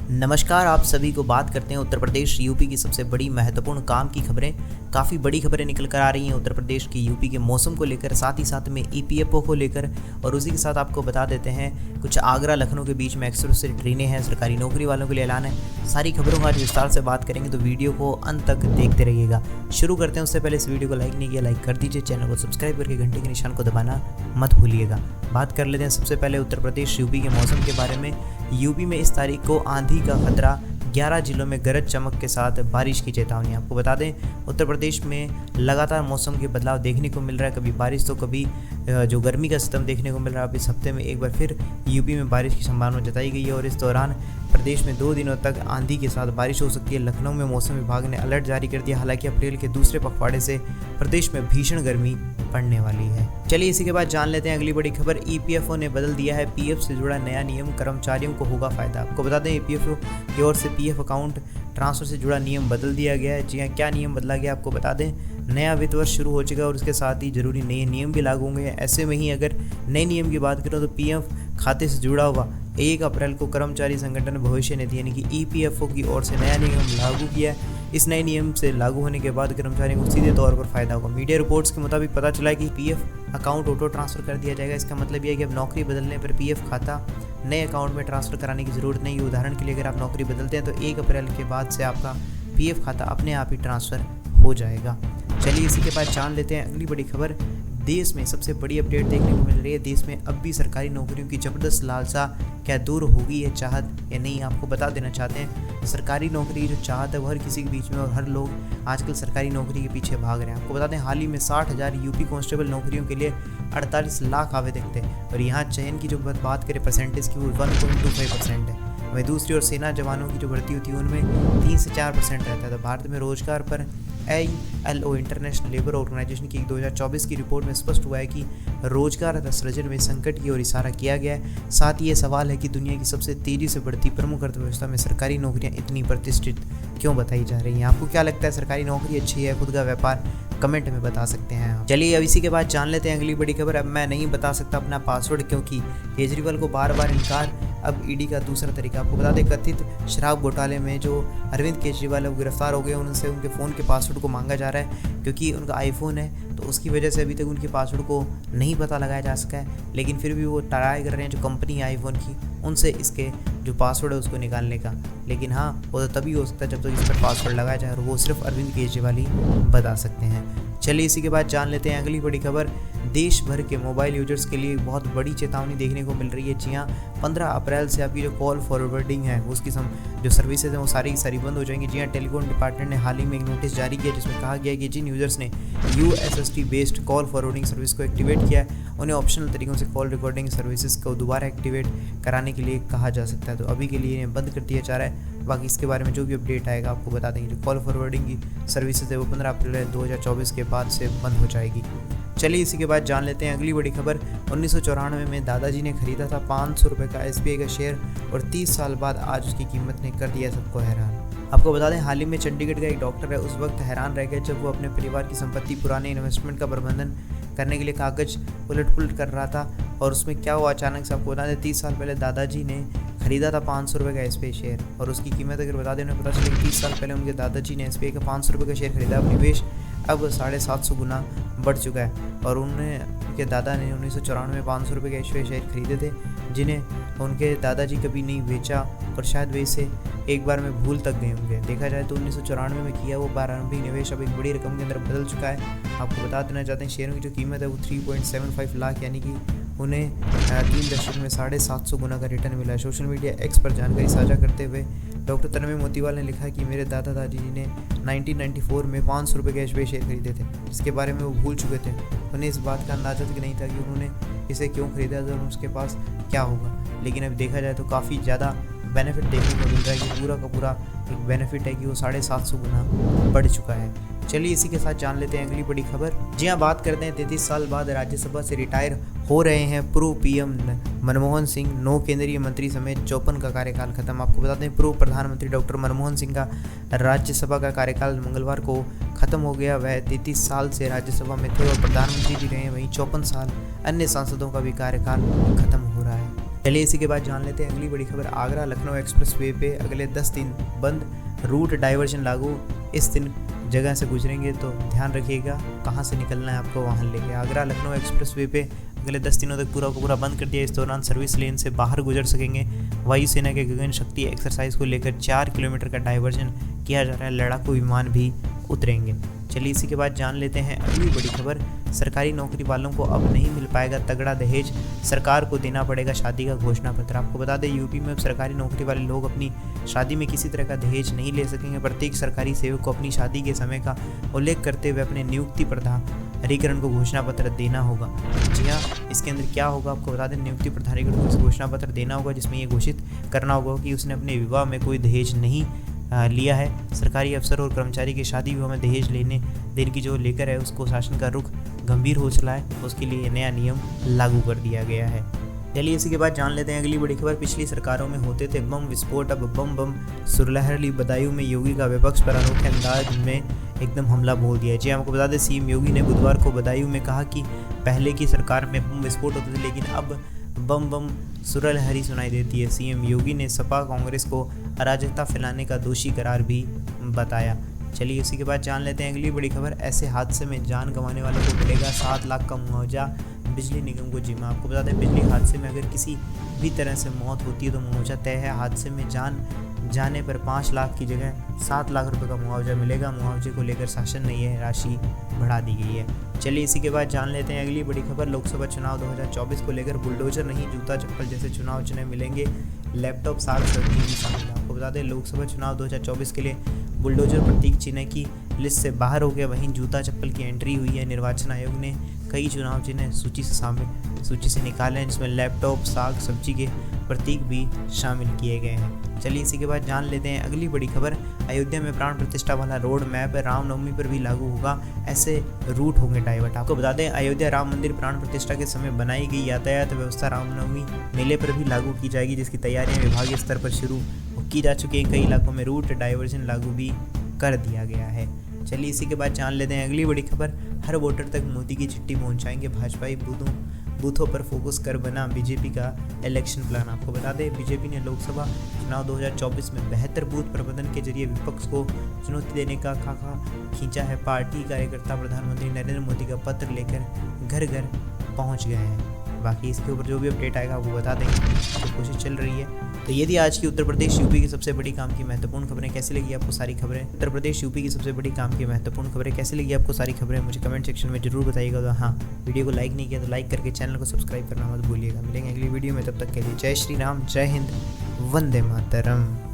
नमस्कार, आप सभी को बात करते हैं उत्तर प्रदेश यूपी की सबसे बड़ी महत्वपूर्ण काम की खबरें। काफ़ी बड़ी खबरें निकल कर आ रही हैं उत्तर प्रदेश की यूपी के मौसम को लेकर, साथ ही साथ में ईपीएफओ को लेकर, और उसी के साथ आपको बता देते हैं कुछ आगरा लखनऊ के बीच में एक्सप्रेस ट्रेनें हैं, सरकारी नौकरी वालों के लिए ऐलान है। सारी खबरों का आज विस्तार से बात करेंगे, तो वीडियो को अंत तक देखते रहिएगा। शुरू करते हैं, उससे पहले इस वीडियो को लाइक नहीं किया, लाइक कर दीजिए, चैनल को सब्सक्राइब करके घंटे के निशान को दबाना मत भूलिएगा। बात कर लेते हैं सबसे पहले उत्तर प्रदेश यूपी के मौसम के बारे में। यूपी में इस तारीख को आंधी का खतरा, 11 जिलों में गरज चमक के साथ बारिश की चेतावनी। आपको बता दें, उत्तर प्रदेश में लगातार मौसम के बदलाव देखने को मिल रहा है, कभी बारिश तो कभी जो गर्मी का सिस्टम देखने को मिल रहा है। अब इस हफ्ते में एक बार फिर यूपी में बारिश की संभावना जताई गई है और इस दौरान प्रदेश में 2 दिनों तक आंधी के साथ बारिश हो सकती है। लखनऊ में मौसम विभाग ने अलर्ट जारी कर दिया। हालांकि अप्रैल के दूसरे पखवाड़े से प्रदेश में भीषण गर्मी पड़ने वाली है। चलिए इसी के बाद जान लेते हैं अगली बड़ी खबर। ईपीएफओ ने बदल दिया है पीएफ से जुड़ा नया नियम, कर्मचारियों को होगा फायदा। आपको बता दें, ईपीएफओ की ओर से पीएफ अकाउंट ट्रांसफर से जुड़ा नियम बदल दिया गया है। जी हाँ, क्या नियम बदला गया आपको बता दें। नया वित्त वर्ष शुरू हो चुका है और उसके साथ ही जरूरी नए नियम भी लागू होंगे। ऐसे में ही अगर नए नियम की बात करें तो पीएफ खाते से जुड़ा हुआ 1 अप्रैल को कर्मचारी संगठन भविष्य निधि यानी कि ईपीएफओ की ओर से नया नियम लागू किया है। इस नए नियम से लागू होने के बाद कर्मचारियों को सीधे तौर पर फायदा होगा। मीडिया रिपोर्ट्स के मुताबिक पता चला है कि पीएफ अकाउंट ऑटो ट्रांसफर कर दिया जाएगा। इसका मतलब यह है कि अब नौकरी बदलने पर पीएफ खाता नए अकाउंट में ट्रांसफर कराने की जरूरत नहीं है। उदाहरण के लिए अगर आप नौकरी बदलते हैं तो 1 अप्रैल के बाद से आपका पीएफ खाता अपने आप ही ट्रांसफर हो जाएगा। चलिए इसी के बाद जान लेते हैं अगली बड़ी खबर। देश में सबसे बड़ी अपडेट देखने को मिल रही है। देश में अब भी सरकारी नौकरियों की जबरदस्त लालसा क्या दूर होगी ये चाहत या नहीं, आपको बता देना चाहते हैं। सरकारी नौकरी की जो चाहत है वो हर किसी के बीच में, और हर लोग आजकल सरकारी नौकरी के पीछे भाग रहे हैं। आपको बता दें, हाल ही में 60,000 यूपी कांस्टेबल नौकरियों के लिए 48 लाख आवेदक थे, और यहाँ चयन की जो बात करें परसेंटेज की, वो 1.25% है। वहीं दूसरी ओर सेना जवानों की जो भर्ती होती है उनमें 3 से 4% रहता है। तो भारत में रोजगार पर ILO इंटरनेशनल लेबर ऑर्गेनाइजेशन की 2024 की रिपोर्ट में स्पष्ट हुआ है कि रोजगार सृजन में संकट की ओर इशारा किया गया है। साथ ही ये सवाल है कि दुनिया की सबसे तेजी से बढ़ती प्रमुख अर्थव्यवस्था में सरकारी नौकरियां इतनी प्रतिष्ठित क्यों बताई जा रही हैं। आपको क्या लगता है, सरकारी नौकरी अच्छी है, खुद का व्यापार? कमेंट में बता सकते हैं आप। चलिए अब इसी के बाद जान लेते हैं अगली बड़ी खबर। अब मैं नहीं बता सकता अपना पासवर्ड, क्योंकि केजरीवाल को बार बार इनकार। अब ईडी का दूसरा तरीका। आपको बता दें, कथित शराब घोटाले में जो अरविंद केजरीवाल है वो गिरफ्तार हो गए। उनसे उनके फ़ोन के पासवर्ड को मांगा जा रहा है, क्योंकि उनका आईफोन है, तो उसकी वजह से अभी तक उनके पासवर्ड को नहीं पता लगाया जा सका है। लेकिन फिर भी वो ट्राई कर रहे हैं जो कंपनी है आईफोन की, उनसे इसके जो पासवर्ड है उसको निकालने का। लेकिन हाँ, वो तो तभी हो सकता है जब तक इस पर पासवर्ड लगाया जाए, और वो सिर्फ अरविंद केजरीवाल ही बता सकते हैं। चलिए इसी के बाद जान लेते हैं अगली बड़ी खबर। देश भर के मोबाइल यूजर्स के लिए बहुत बड़ी चेतावनी देखने को मिल रही है। जी हाँ, 15 अप्रैल से आपकी जो कॉल फॉरवर्डिंग है उसकी जो सर्विसेज हैं वो सारी की सारी बंद हो जाएंगी। जी हाँ, टेलीकॉम डिपार्टमेंट ने हाल ही में एक नोटिस जारी किया जिसमें कहा गया है कि जिन यूजर्स ने USSD based call forwarding service को एक्टिवेट किया है उन्हें ऑप्शनल तरीकों से कॉल रिकॉर्डिंग सर्विसेज को दोबारा एक्टिवेट कराने के लिए कहा जा सकता है। तो अभी के लिए इन्हें बंद कर दिया जा रहा है। बाकी इसके बारे में जो भी अपडेट आएगा आपको बता देंगे। जो कॉल फॉरवर्डिंग की सर्विसेज है वो 15 अप्रैल 2024 के बाद से बंद हो जाएगी। चलिए इसी के बाद जान लेते हैं अगली बड़ी खबर। 1994 में दादाजी ने खरीदा था 500 रुपये का SBI का शेयर, और 30 साल बाद आज उसकी कीमत ने कर दिया सबको हैरान। आपको बता दें, हाल ही में चंडीगढ़ का एक डॉक्टर है, उस वक्त हैरान रह गया जब वो अपने परिवार की संपत्ति पुराने इन्वेस्टमेंट का प्रबंधन करने के लिए कागज उलट पुलट कर रहा था, और उसमें क्या हुआ अचानक से। आपको बता दें, 30 साल पहले दादाजी ने खरीदा था 500 रुपये का SBI शेयर, और उसकी कीमत अगर बता दें उन्हें पता चले कि 30 साल पहले उनके दादाजी ने SBI का 500 रुपये का शेयर खरीदा। निवेश अब 750 गुना बढ़ चुका है, और उनके दादा ने 1994 में 500 रुपये के SBI शेयर खरीदे थे, जिन्हें उनके दादाजी कभी नहीं बेचा, और शायद वे इसे एक बार में भूल तक गए होंगे। देखा जाए तो 1994 में किया वो प्रारंभिक निवेश अब एक बड़ी रकम के अंदर बदल चुका है। आपको बता देना चाहते हैं, शेयरों की जो कीमत है वो 3.75 लाख, यानी कि उन्हें 3 दशक में 750 गुना का रिटर्न मिला है। सोशल मीडिया X पर जानकारी साझा करते हुए डॉक्टर तन्मय मोतीवाल ने लिखा कि मेरे दादा दादी जी ने 1994 में 500 रुपये के SBI शेयर खरीदे थे, जिसके बारे में वो भूल चुके थे। उन्हें इस बात का अंदाजा तक नहीं था कि उन्होंने इसे क्यों खरीदा था और उसके पास क्या होगा। लेकिन अब देखा जाए तो काफ़ी ज़्यादा बेनिफिट देखने को मिल रहा है कि पूरा का पूरा एक बेनिफिट है कि वो 750 गुना बढ़ चुका है। चलिए इसी के साथ जान लेते हैं अगली बड़ी खबर। जी हाँ, बात करते हैं 33 साल बाद राज्यसभा से रिटायर हो रहे हैं पूर्व PM मनमोहन सिंह। 9 केंद्रीय मंत्री समेत 54 का कार्यकाल खत्म। आपको बताते हैं, पूर्व प्रधानमंत्री डॉक्टर मनमोहन सिंह का राज्यसभा का कार्यकाल मंगलवार को खत्म हो गया। वह 33 साल से राज्यसभा में थे और प्रधानमंत्री भी रहे। वहीं 54 साल अन्य सांसदों का भी कार्यकाल खत्म हो रहा है। चलिए इसी के बाद जान लेते हैं अगली बड़ी खबर। आगरा लखनऊ एक्सप्रेस वे पे अगले 10 दिन बंद, रूट डाइवर्जन लागू। इस दिन जगह से गुजरेंगे तो ध्यान रखिएगा कहाँ से निकलना है आपको वहाँ लेके। आगरा लखनऊ एक्सप्रेस वे पे अगले 10 दिनों तक पूरा को पूरा बंद कर दिया। इस दौरान सर्विस लेन से बाहर गुजर सकेंगे। वायुसेना के गगन शक्ति एक्सरसाइज को लेकर 4 किलोमीटर का डाइवर्जन किया जा रहा है। लड़ाकू विमान भी उतरेंगे। चलिए इसी के बाद जान लेते हैं अगली बड़ी खबर। सरकारी नौकरी वालों को अब नहीं मिल पाएगा तगड़ा दहेज, सरकार को देना पड़ेगा शादी का घोषणा पत्र। आपको बता दें यूपी में अब सरकारी नौकरी वाले लोग अपनी शादी में किसी तरह का दहेज नहीं ले सकेंगे। प्रत्येक सरकारी सेवक को अपनी शादी के समय का उल्लेख करते हुए अपने नियुक्ति प्राधिकरण को घोषणा पत्र देना होगा। जी हाँ, इसके अंदर क्या होगा आपको बता दें, नियुक्ति प्राधिकरण को घोषणा पत्र देना होगा जिसमें ये घोषित करना होगा कि उसने अपने विवाह में कोई दहेज नहीं लिया है। सरकारी अफसर और कर्मचारी की शादी विवाह में दहेज देने की जो लेकर है उसको शासन का रुख गंभीर हो चला है, उसके लिए नया नियम लागू कर दिया गया है। चलिए इसी के बाद जान लेते हैं अगली बड़ी खबर। पिछली सरकारों में होते थे बम विस्फोट, अब बम सुरलहरी। बदायूं में योगी का विपक्ष पर अनोखे अंदाज में एकदम हमला बोल दिया। जी आपको बता दें, सीएम योगी ने बुधवार को बदायूं में कहा कि पहले की सरकार में बम विस्फोट होते थे लेकिन अब बम सुरलहरी सुनाई देती है। सीएम योगी ने सपा कांग्रेस को अराजकता फैलाने का दोषी करार भी बताया। चलिए इसी के बाद जान लेते हैं अगली बड़ी खबर। ऐसे हादसे में जान गंवाने वालों को मिलेगा 7 लाख का मुआवजा, बिजली निगम को जिम्मा। आपको बता दें, बिजली हादसे में अगर किसी भी तरह से मौत होती है तो मुआवजा तय है। हादसे में जान जाने पर 5 लाख की जगह 7 लाख रुपए का मुआवजा मिलेगा। मुआवजे को लेकर शासन ने यह राशि बढ़ा दी गई है। चलिए इसी के बाद जान लेते हैं अगली बड़ी खबर। लोकसभा चुनाव 2024 को लेकर बुलडोजर नहीं, जूता चप्पल जैसे चुनाव चिन्ह मिलेंगे। लैपटॉप साग सब्जी भी शामिल। आपको बता दें, लोकसभा चुनाव 2024 के लिए बुलडोजर प्रतीक चिन्ह की लिस्ट से बाहर हो गया, वहीं जूता चप्पल की एंट्री हुई है। निर्वाचन आयोग ने कई चुनाव चिन्ह सूची से निकाले हैं जिसमें लैपटॉप साग सब्जी के प्रतीक भी शामिल किए गए हैं। चलिए इसी के बाद जान लेते हैं अगली बड़ी खबर। अयोध्या में प्राण प्रतिष्ठा वाला रोड मैप रामनवमी पर भी लागू होगा, ऐसे रूट होंगे डाइवर्ट। आपको बता दें, अयोध्या राम मंदिर प्राण प्रतिष्ठा के समय बनाई गई यातायात व्यवस्था रामनवमी मेले पर भी लागू की जाएगी, जिसकी तैयारियां विभागीय स्तर पर शुरू की जा चुकी हैं। कई इलाकों में रूट डाइवर्जन लागू भी कर दिया गया है। चलिए इसी के बाद जान लेते हैं अगली बड़ी खबर। हर वोटर तक मोदी की चिट्ठी पहुंचाएंगे भाजपाई बूथों पर फोकस कर बना बीजेपी का इलेक्शन प्लान। आपको बता दें, बीजेपी ने लोकसभा चुनाव 2024 में बेहतर बूथ प्रबंधन के जरिए विपक्ष को चुनौती देने का खाका खींचा है। पार्टी कार्यकर्ता प्रधानमंत्री नरेंद्र मोदी का पत्र लेकर घर घर पहुंच गए हैं। बाकी इसके ऊपर जो भी अपडेट आएगा वो बता देंगे, तो कोशिश चल रही है। तो ये थी आज की उत्तर प्रदेश यूपी की सबसे बड़ी काम की महत्वपूर्ण खबरें। कैसी लगी आपको सारी खबरें? उत्तर प्रदेश यूपी की सबसे बड़ी काम की महत्वपूर्ण खबरें कैसी लगी आपको सारी खबरें? मुझे कमेंट सेक्शन में जरूर बताइएगा। तो हाँ, वीडियो को लाइक नहीं किया तो लाइक करके चैनल को सब्सक्राइब करना मत भूलिएगा। मिलेंगे अगली वीडियो में, तब तक के लिए जय श्री राम, जय हिंद, वंदे मातरम।